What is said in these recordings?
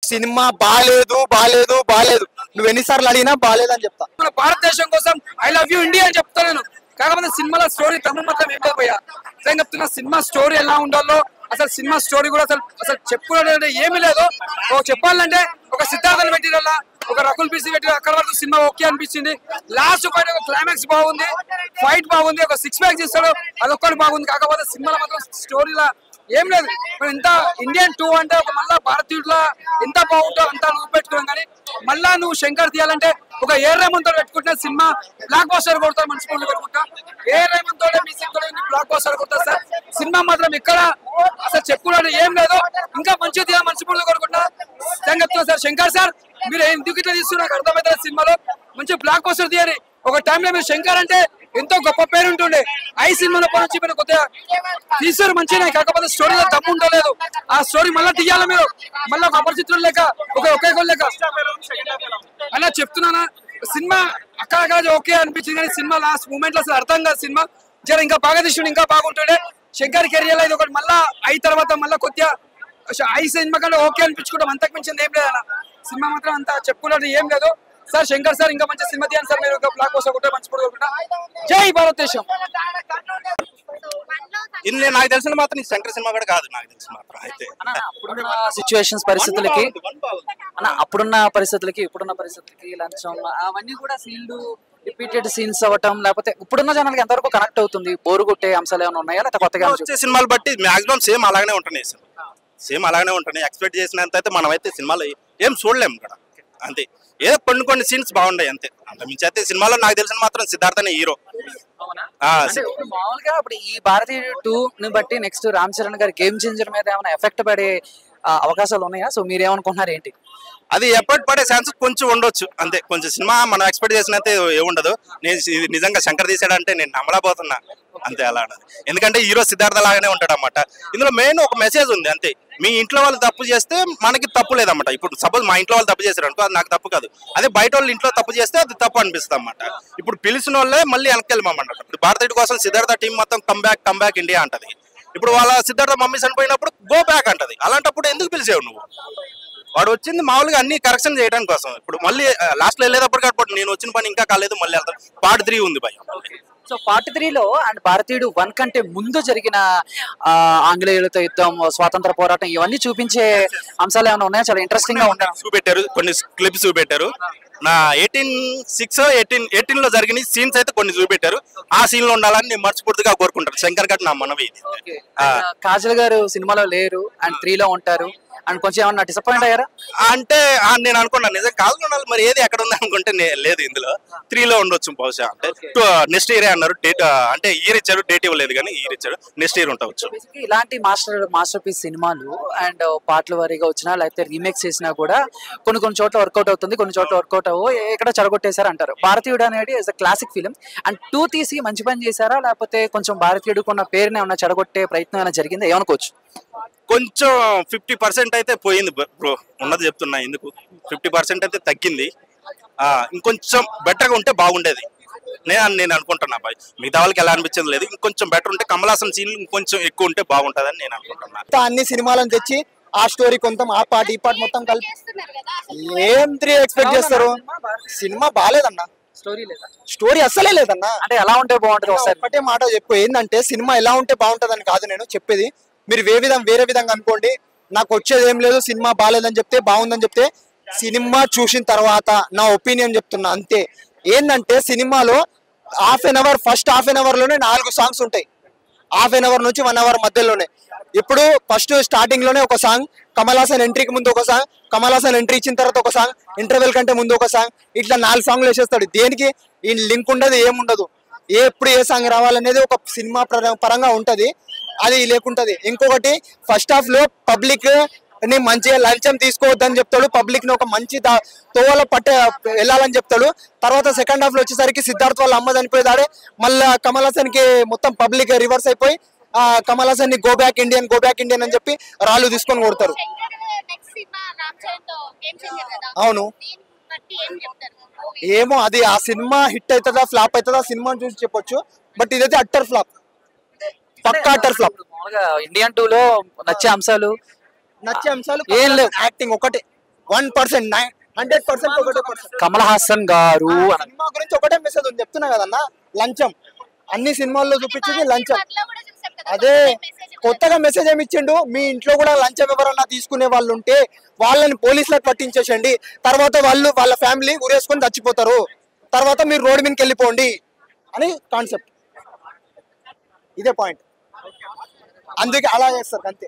Cinema బాలేదు బాలేదు బాలేదు నువ్వు ఎన్నిసార్లు అడిగినా బాలేదు అని చెప్తా. మన భారతదేశం కోసం ఐ లవ్ యూ ఇండియా అని చెప్తాను. కాకపోతే సినిమాలో స్టోరీ తమిళ మాత్రం ఏం పోయా నేను చెప్తున్నా. సినిమా స్టోరీ ఎలా ఉండాలో అసలు సినిమా స్టోరీ కూడా అసలు చెప్పుకోవడం ఏమీ లేదు. చెప్పాలంటే ఒక సిద్ధార్థను పెట్టిన ఒక రకుల్ పీసీ పెట్టి అక్కడ వరకు సినిమా ఓకే అనిపించింది. లాస్ట్ ఫైట్ ఒక క్లైమాక్స్ బాగుంది, ఫైట్ బాగుంది, ఒక 6 ప్యాక్ చేస్తాడు అదొక్కటి బాగుంది. కాకపోతే సినిమాలో మాత్రం స్టోరీలా ఏం లేదు. మరి ఇంత ఇండియన్ 2 అంటే ఒక మళ్ళా భారతీయుడులా ఎంత బాగుంటావు అంతా నువ్వు పెట్టుకున్నాం. కానీ మళ్ళా నువ్వు శంకర్ తీయాలంటే ఒక ఏ రేమంత్ తో పెట్టుకుంటే సినిమా బ్లాక్ బస్టర్ కొడతారు. మనస్ఫూర్తి పెట్టుకుంటా ఏ రేమంత్ తోడే మ్యూజిక్ తోడే బ్లాక్ బస్టర్ కొడతారు సార్. సినిమా మాత్రం ఇక్కడ అసలు చెప్పుకోవడం ఏం లేదు. ఇంకా మంచిగా తీయాలి మనస్ఫూర్తి కొడుకుంటా చెప్తున్నా సార్. శంకర్ సార్ మీరు ఎందుకు ఇట్లా తీస్తున్నారు నాకు అర్థమవుతుంది. సినిమాలో మంచి బ్లాక్ బస్టర్ తీయాలి. ఒక టైంలో మీరు శంకర్ అంటే ఎంతో గొప్ప పేరు ఉంటుండే. ఐ సినిమాలో పని చెప్పిన కొద్దిగా తీసారు మంచిగా. కాకపోతే స్టోరీలో దమ్ము ఉండలేదు. ఆ స్టోరీ మళ్ళీ తీయాలి మీరు. మళ్ళీ ఒక అపరిచితులు లేక ఒకే గోల్ లేక అలా చెప్తున్నానా. సినిమా అక్కడ ఓకే అనిపించింది కానీ సినిమా లాస్ట్ మూమెంట్ లో అసలు అర్థం కాదు. సినిమా జర ఇంకా బాగా తీసుకుంటే ఇంకా బాగుంటుండే. శంకర్ కెరియర్ ఇది ఒకటి మళ్ళా అయి తర్వాత మళ్ళీ కొద్దిగా ఐ సినిమా కంటే ఓకే అనిపించుకోవడం అంతకు మించింది ఏం లేదు అన్న. సినిమా మాత్రం అంత చెప్పుకున్నట్టు ఏం లేదు సార్. శంకర్ సార్ ఇంకా మంచి సినిమా తీయండి సార్. మీరు బ్లాక్ బస్టర్ ఒకటే మంచి పడుకుంటా. జై భారతదేశం. ఇది నాకు తెలిసిన మాత్రం శంకర్ సినిమా కూడా కాదు. నాకు తెలిసిన మాత్రం అయితే అప్పుడున్న సిచ్యువేషన్స్ పరిస్థితులకి అప్పుడున్న పరిస్థితులకి ఇప్పుడున్న పరిస్థితులకి లంచం అవన్నీ కూడా సీన్లు రిపీటెడ్ సీన్స్ అవ్వటం లేకపోతే ఇప్పుడున్న జనాలకి ఎంతవరకు కనెక్ట్ అవుతుంది? బోరు కొట్టే అంశాలు ఏమైనా ఉన్నాయా లేకపోతే కొత్తగా వచ్చే సినిమాలు బట్టి మాక్సిమం సేమ్ అలాగనే ఉంటున్నాయి. సేమ్ అలాగనే ఉంటున్నాయి. ఎక్స్పెక్ట్ చేసినంత అయితే మనం అయితే సినిమాలో ఏం చూడలేము ఇక్కడ. అంతే ఏదో కొన్ని సీన్స్ బాగున్నాయి అంతే. అంతమించి అయితే సినిమాలో నాకు తెలిసిన మాత్రం సిద్ధార్థనే హీరో. మామూలుగా ఇప్పుడు ఈ భారతీయ 2 ని బట్టి నెక్స్ట్ రామ్ చరణ్ గారి గేమ్ చేంజర్ మీద ఏమైనా ఎఫెక్ట్ పడే అవకాశాలు ఉన్నాయా? సో మీరు ఏమనుకుంటున్నారు ఏంటి? అది ఎఫర్ట్ పడే ఛాన్సెస్ కొంచెం ఉండొచ్చు అంతే. కొంచెం సినిమా మనం ఎక్స్పెక్ట్ చేసినట్టే ఏముండదు. నేను ఇది నిజంగా శంకర్ తీసాడంటే నేను నమ్మలేకపోతున్నా అంతే. అలా ఎందుకంటే హీరో సిద్ధార్థ లాగానే ఉంటాడు అన్నమాట. ఇందులో మెయిన్ ఒక మెసేజ్ ఉంది అంతే. మీ ఇంట్లో వాళ్ళు తప్పు చేస్తే మనకి తప్పు లేదన్నమాట. ఇప్పుడు సపోజ్ మా ఇంట్లో వాళ్ళు తప్పు చేశారు అనుకో అది నాకు తప్పు కాదు. అదే బయట వాళ్ళు ఇంట్లో తప్పు చేస్తే అది తప్పు అనిపిస్తుంది అన్నమాట. ఇప్పుడు పిలిచిన వాళ్ళే మళ్ళీ వెనక్కి వెళ్ళమన్నమాట. ఇప్పుడు భారతీయుడి కోసం సిద్ధార్థ టీం మొత్తం కమ్ బ్యాక్ ఇండియా అంటది. ఇప్పుడు వాళ్ళ సిద్ధార్థ మమ్మీ చనిపోయినప్పుడు గో బ్యాక్ అంటది. అలాంటప్పుడు ఎందుకు పిలిచేవు నువ్వు? వాడు వచ్చింది మామూలుగా అన్ని కరెక్షన్ చేయడానికి కోసం. ఇప్పుడు మళ్ళీ లాస్ట్ లో వెళ్ళేటప్పుడు నేను వచ్చిన పని ఇంకా కాలేదు మళ్ళీ వెళ్తాం. పార్ట్ 3 ఉంది భయ. సో పార్ట్ 3లో అండ్ భారతీయుడు 1 కంటే ముందు జరిగిన ఆంగ్లేయులతో యుద్ధం, స్వాతంత్ర పోరాటం ఇవన్నీ చూపించే అంశాలు ఏమైనా ఉన్నాయా? చాలా ఇంట్రెస్టింగ్ గా ఉంటాయి. చూపెట్టారు కొన్ని క్లిప్స్ చూపెట్టారు. నా 18 లో జరిగిన సీన్స్ అయితే కొన్ని చూపెట్టారు. ఆ సీన్ లో ఉండాలని నేను మనస్ఫూర్తిగా కోరుకుంటాను. శంకర్ గారు నా మనవి. కాజల్ గారు సినిమాలో లేరు అండ్ 3లో ఉంటారు అండ్ కొంచెం ఏమన్నా డిసప్పాయింట్ అయ్యారా? అంటే నేను అనుకున్నాను నిజం కాదు ఉండాలి మరి ఏది ఎక్కడ ఉంది అనుకుంటే లేదు. ఇందులో 3లో ఉండొచ్చు బహుశా. అంటే నెక్స్ట్ ఇయర్ అన్నారు. డేట్ అంటే ఇయర్ ఇచ్చారు, డేట్ ఇవ్వలేదు కానీ ఇయర్ ఇచ్చారు. నెక్స్ట్ ఇయర్ ఉండవచ్చు. ఇలాంటి మాస్టర్ పీస్ సినిమాలు అండ్ పాటల వారీగా వచ్చినా లేకపోతే రీమేక్స్ చేసినా కూడా కొన్ని చోట్ల వర్కౌట్ అవుతుంది, కొన్ని చోట్ల వర్కౌట్ అవ్వు. ఎక్కడ చెడగొట్టేశారు అంటారు. భారతీయుడు అనేది is a classic film and 2 తీసి మంచి పని చేశారా లేకపోతే కొంచెం భారతీయుడికి ఉన్న పేరుని ఏమన్నా చెడగొట్టే ప్రయత్నం ఏమైనా జరిగిందా? ఏమనుకోవచ్చు? కొంచెం 50% అయితే పోయింది బ్రో. ఉన్నది చెప్తున్నా. ఎందుకు 50% అయితే తగ్గింది. ఇంకొంచెం బెటర్గా ఉంటే బాగుండేది నేను అనుకుంటున్నా. బాయ్ మిగతా వాళ్ళకి ఎలా అనిపించేది లేదు. ఇంకొంచెం బెటర్ ఉంటే కమల్ హాసన్ సీన్ ఇంకొంచెం ఎక్కువ ఉంటే బాగుంటుందని నేను అనుకుంటున్నా. అన్ని సినిమాలను తెచ్చి ఆ స్టోరీ కొంత ఆ పార్ట్ ఈ పార్ట్ మొత్తం కలిపి ఏం 3 ఎక్స్పెక్ట్ చేస్తారు? సినిమా బాగాలేదన్నా. స్టోరీ అస్సలే లేదన్నా. అంటే ఎలా ఉంటే బాగుంటుంది? ఒకటే మాట చెప్పు ఏంటంటే సినిమా ఎలా ఉంటే బాగుంటుంది అని కాదు నేను చెప్పేది. మీరు వేరే విధంగా అనుకోండి. నాకు వచ్చేది ఏం లేదు. సినిమా బాగాలేదని చెప్తే బాగుందని చెప్తే సినిమా చూసిన తర్వాత నా ఒపీనియన్ చెప్తున్నా అంతే. ఏంటంటే సినిమాలో ఫస్ట్ హాఫ్ అన్ అవర్ లోనే 4 సాంగ్స్ ఉంటాయి. హాఫ్ అన్ అవర్ నుంచి 1 అవర్ మధ్యలోనే. ఇప్పుడు ఫస్ట్ స్టార్టింగ్ లోనే ఒక సాంగ్, కమల్ హాసన్ ఎంట్రీకి ముందు ఒక సాంగ్, కమల్ హాసన్ ఎంట్రీ ఇచ్చిన తర్వాత ఒక సాంగ్, ఇంటర్వెల్ కంటే ముందు ఒక సాంగ్, ఇట్లా 4 సాంగ్లు వేసేస్తాడు. దేనికి ఈ లింక్ ఉండదు, ఏముండదు. ఎప్పుడు ఏ సాంగ్ రావాలనేది ఒక సినిమా పరంగా ఉంటది. అది లేకుంటది. ఇంకొకటి ఫస్ట్ హాఫ్ లో పబ్లిక్ ని మంచిగా లంచం తీసుకోవద్దని చెప్తాడు. పబ్లిక్ ని ఒక మంచి తోవల వెళ్ళాలని చెప్తాడు. తర్వాత సెకండ్ హాఫ్ లో వచ్చేసరికి సిద్ధార్థ్ వాళ్ళ అమ్మ చనిపోయేదాడే మళ్ళా కమల్ హాసన్ కి మొత్తం పబ్లిక్ రివర్స్ అయిపోయి కమల్ హాసన్ ని గో బ్యాక్ ఇండియన్ అని చెప్పి రాళ్ళు తీసుకొని కొడతారు. అవును ఏమో అది ఆ సినిమా హిట్ అవుతుందా ఫ్లాప్ అవుతుందా సినిమా చూసి చెప్పొచ్చు. బట్ ఇదైతే అట్టర్ ఫ్లాప్, పక్కా అట్టర్ ఫ్లాప్. ఇండియన్ 2 లో నచ్చే అంశాలు ఏం లేవు. యాక్టింగ్ ఒకటే 1%, 100% ఒకటే పర్సెంట్. కమల్ హాసన్ గారు సినిమా గురించి ఒకటే మెసేజ్ ఉంది చెప్తున్నా కదన్నా, లంచం. అన్ని సినిమాల్లో చూపించింది లంచం. అదే కొత్తగా మెసేజ్ ఏమి ఇచ్చిండు, మీ ఇంట్లో కూడా లంచం ఎవరన్నా తీసుకునే వాళ్ళు ఉంటే వాళ్ళని పోలీసులకు పట్టించేసండి, తర్వాత వాళ్ళు వాళ్ళ ఫ్యామిలీ ఉరేసుకొని చచ్చిపోతారు, తర్వాత మీరు రోడ్డు మీదకి వెళ్ళిపోండి అని కాన్సెప్ట్. ఇదే పాయింట్, అందుకే అలా చేస్తారు అంతే.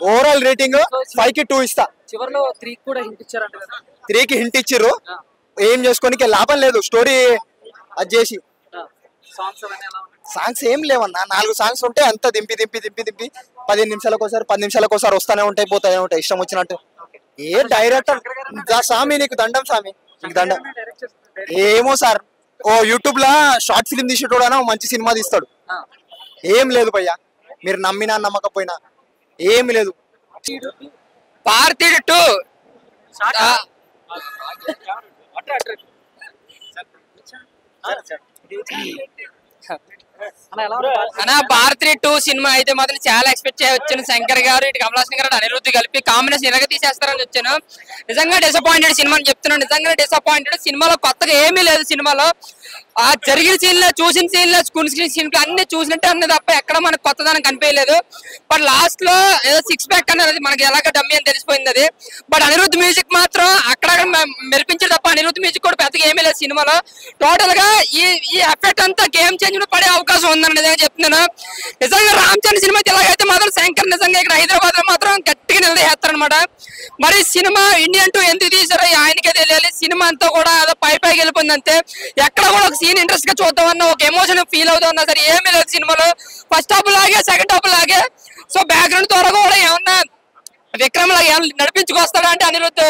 ఓవరాల్ రేటింగ్ 5కి 2 ఇస్తా. చివరిలో 3 కూడా హింట్ ఇచ్చారంట కదా. 3కి హింట్ ఇచ్చిర్రు, ఏం చేసుకోనికి లాభం లేదు స్టోరీ అది చేసి. సాంగ్స్ ఏం లేవన్నా, 4 సాంగ్స్ ఉంటే అంత దింపి 15 నిమిషాలకు ఒకసారి 10 నిమిషాలకు ఒకసారి వస్తానే ఉంటాయి పోతానే ఉంటాయి ఇష్టం వచ్చినట్టు. ఏ డైరెక్టర్ స్వామి, నీకు దండం స్వామి, నీకు దండం. ఏమో సార్, ఓ యూట్యూబ్ లా షార్ట్ ఫిల్మ్ తీసేటోడైనా మంచి సినిమా తీస్తాడు. ఏం లేదు భయ్యా, మీరు నమ్మినా నమ్మకపోయినా ఏమి లేదు. భారతీయుడు 2 అన్నా, భారతీయుడు 2 సినిమా అయితే మాత్రం చాలా ఎక్స్పెక్ట్ చేయవచ్చాను. శంకర్ గారు, ఇటు కమల్ హాసన్ గారు, అనిరుద్ధ్ కలిపి కాంబినేషన్ ఇలాగ తీసేస్తారని వచ్చాను. నిజంగా డిసప్పాయింటెడ్ సినిమా అని చెప్తున్నాను. నిజంగా డిసప్పాయింటెడ్. సినిమాలో కొత్తగా ఏమీ లేదు. సినిమాలో ఆ జరిగిన సీన్లో, చూసిన సీన్లో, సీన్లు అన్ని చూసినట్టే అన్నది తప్ప ఎక్కడ మనకు కొత్తదనం కనిపించలేదు. బట్ లాస్ట్ లో ఏదో 6 ప్యాక్ అనేది మనకి ఎలాగ డమ్మీ అని తెలిసిపోయింది అది. బట్ అనిరుద్ధ్ మ్యూజిక్ మాత్రం అక్కడ మెరిపించాడు తప్ప అనిరుద్ధ్ మ్యూజిక్ కూడా పెద్దగా ఏమీ లేదు సినిమాలో. టోటల్ గా ఈ ఎఫెక్ట్ అంతా గేమ్ చేంజ్ పడే అవకాశం ఉందని నిజంగా చెప్తున్నాను. నిజంగా రామ్ చరణ్ సినిమా ఎలాగైతే మాత్రం శంకర్ నిజంగా ఇక్కడ హైదరాబాద్ లో మాత్రం గట్టిగా నిలదీస్తారనమాట. మరి సినిమా ఇండియన్ 2 ఎందుకు తీసారో ఆయనకే తెలియాలి. సినిమా అంతా కూడా అదో పైకి వెళ్ళిపోయింది అంతే. ఎక్కడ కూడా ఒక సీన్ ఇంట్రెస్ట్ గా చూద్దామన్నా, ఒక ఎమోషన్ ఫీల్ అవుతామన్నా సరే ఏమీ లేదు సినిమాలో. ఫస్ట్ హాఫ్ లాగే, సెకండ్ హాఫ్ లాగే. సో బ్యాక్గ్రౌండ్ ద్వారా కూడా ఏమన్నా విక్రమ్ లాగా నడిపించుకొస్తాడా అంటే అనిరుద్ధ్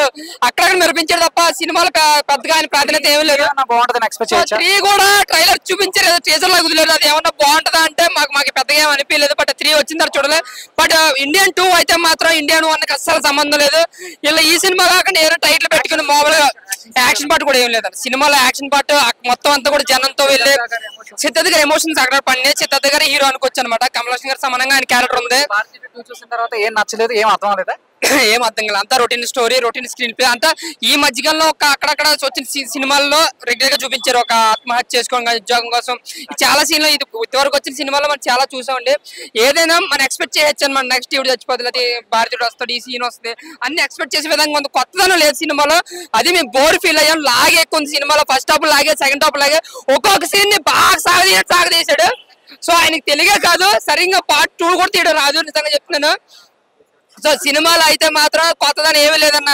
అక్కడ నడిపించాడు తప్ప సినిమాలు పెద్దగా ఆయన ప్రాధాన్యత ఏమీ లేదు. బాగుంటుంది ఎక్స్పెక్ట్ చేయొచ్చా? 3 కూడా ట్రైలర్ చూపించారు, టీజర్ లాగా వదిలేదు. అది ఏమన్నా బాగుంటుందా అంటే మాకు పెద్దగా ఏమి అనిపించలేదు. బట్ 3 వచ్చిన తర్వాత చూడలేదు. బట్ ఇండియన్ 2 అయితే మాత్రం ఇండియన్ 1కి అస్సలు సంబంధం లేదు. ఇలా ఈ సినిమా కాకుండా ఏదో టైటిల్ పెట్టుకుని మామూలుగా యాక్షన్ పార్ట్ కూడా ఏం లేదు సినిమాలో. యాక్షన్ పార్ట్ మొత్తం అంతా కూడా జనంతో వెళ్ళి సిద్ధార్థ్ గారి ఎమోషన్స్ అక్కడ పడినాయి. సిద్ధార్థ్ గారు హీరో అనుకోవచ్చు అనమాట. కమల్ హాసన్ గారు సమానంగా ఆయన క్యారెక్టర్ ఉంది. చూసిన తర్వాత ఏం నచ్చలేదు, ఏం అర్థం అవ్వలేదా? ఏం అర్థం కాదు. అంతా routine story, routine screen play అంతా. ఈ మధ్యకాలంలో ఒక అక్కడక్కడ వచ్చిన సినిమాల్లో రెగ్యులర్ గా చూపించారు. ఒక ఆత్మహత్య చేసుకోవడం, ఉద్యోగం కోసం చాలా సీన్లు ఇది ఇంతవరకు వచ్చిన సినిమాలో మనం చాలా చూసామండి. ఏదైనా మనం ఎక్స్పెక్ట్ చేయొచ్చు అనమాట. నెక్స్ట్ ఇవి చచ్చిపోతుంది, అది భారతీయుడు వస్తాడు, ఈ సీన్ వస్తుంది అన్ని ఎక్స్పెక్ట్ చేసే విధంగా ఉంది. కొత్తదనం లేదు సినిమాలో. అది మేము బోర్ ఫీల్ అయ్యాం. లాగే ఎక్కువ సినిమాలో. ఫస్ట్ హాఫ్ లాగే, సెకండ్ హాఫ్ లాగే. ఒక్కొక్క సీన్ ని బాగా సాగదీశాడు. సో ఆయనకి తెలియగా కాదు, సరిగ్గా పార్ట్ 2 కూడా తీయడం రాదు నిజంగా చెప్తున్నాను. సో సినిమాలో అయితే మాత్రం కొత్తదని ఏమీ లేదన్న.